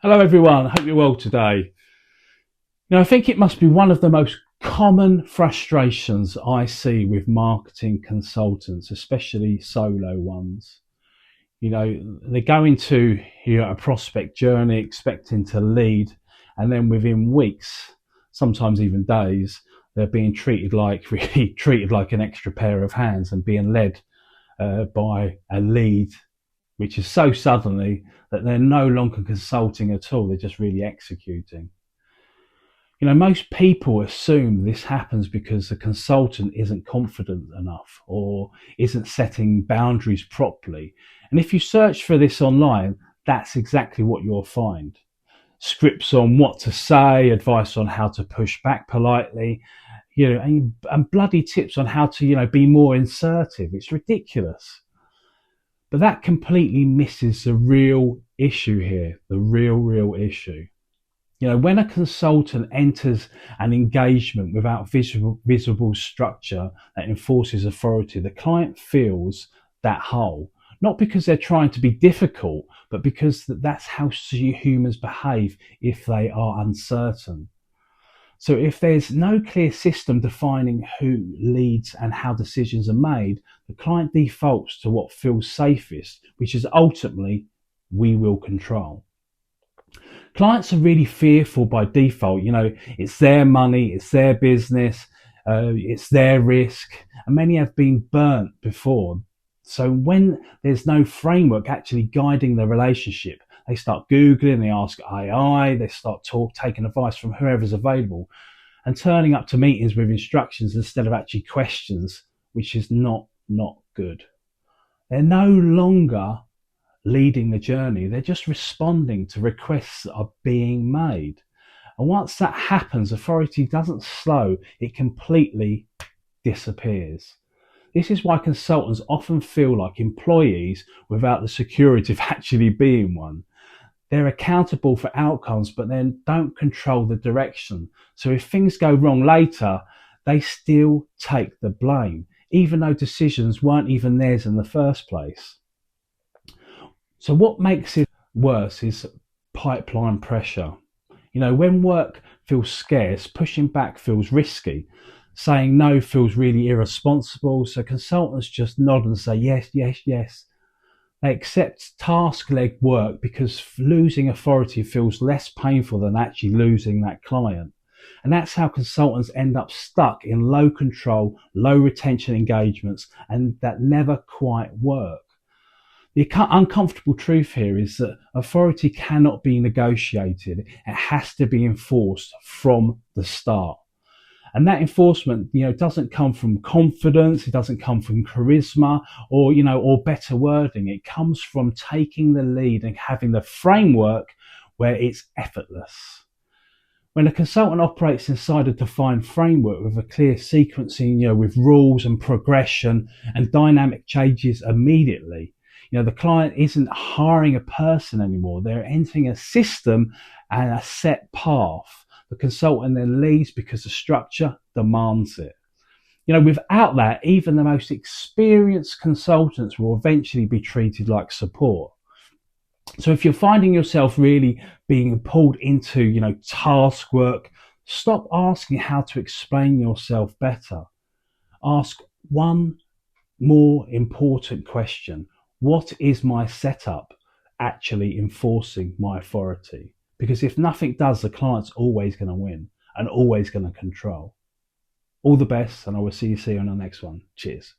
Hello everyone, I hope you're well today. I think it must be one of the most common frustrations I see with marketing consultants, especially solo ones. They go into a prospect journey expecting to lead, and then within weeks, sometimes even days, they're being treated like really treated like an extra pair of hands and being led by a lead which is so suddenly that they're no longer consulting at all, they're just really executing. Most people assume this happens because the consultant isn't confident enough or isn't setting boundaries properly. And if you search for this online, that's exactly what you'll find. Scripts on what to say, advice on how to push back politely, and bloody tips on how to, be more assertive. It's ridiculous. But that completely misses the real issue here, the real issue. When a consultant enters an engagement without visible structure that enforces authority, the client feels that hole, not because they're trying to be difficult, but because that's how humans behave if they are uncertain. So if there's no clear system defining who leads and how decisions are made, the client defaults to what feels safest, which is ultimately we will control. Clients are really fearful by default. It's their money, it's their business, it's their risk, and many have been burnt before. So when there's no framework actually guiding the relationship, they start Googling, they ask AI, they start taking advice from whoever's available and turning up to meetings with instructions instead of actually questions, which is not good. They're no longer leading the journey. They're just responding to requests that are being made. And once that happens, authority doesn't slow, it completely disappears. This is why consultants often feel like employees without the security of actually being one. They're accountable for outcomes, but then don't control the direction. So if things go wrong later, they still take the blame, even though decisions weren't even theirs in the first place. So what makes it worse is pipeline pressure. When work feels scarce, pushing back feels risky. Saying no feels really irresponsible. So consultants just nod and say yes, yes, yes. They accept task-led work because losing authority feels less painful than actually losing that client. And that's how consultants end up stuck in low control, low retention engagements, and that never quite work. The uncomfortable truth here is that authority cannot be negotiated. It has to be enforced from the start. And that enforcement, doesn't come from confidence. It doesn't come from charisma or better wording. It comes from taking the lead and having the framework where it's effortless. When a consultant operates inside a defined framework with a clear sequencing, with rules and progression and dynamic changes immediately, the client isn't hiring a person anymore. They're entering a system and a set path. The consultant then leads because the structure demands it. Without that, even the most experienced consultants will eventually be treated like support. So if you're finding yourself really being pulled into, task work, stop asking how to explain yourself better. Ask one more important question. What is my setup actually enforcing my authority? Because if nothing does, the client's always going to win and always going to control. All the best, and I will see you soon on the next one. Cheers.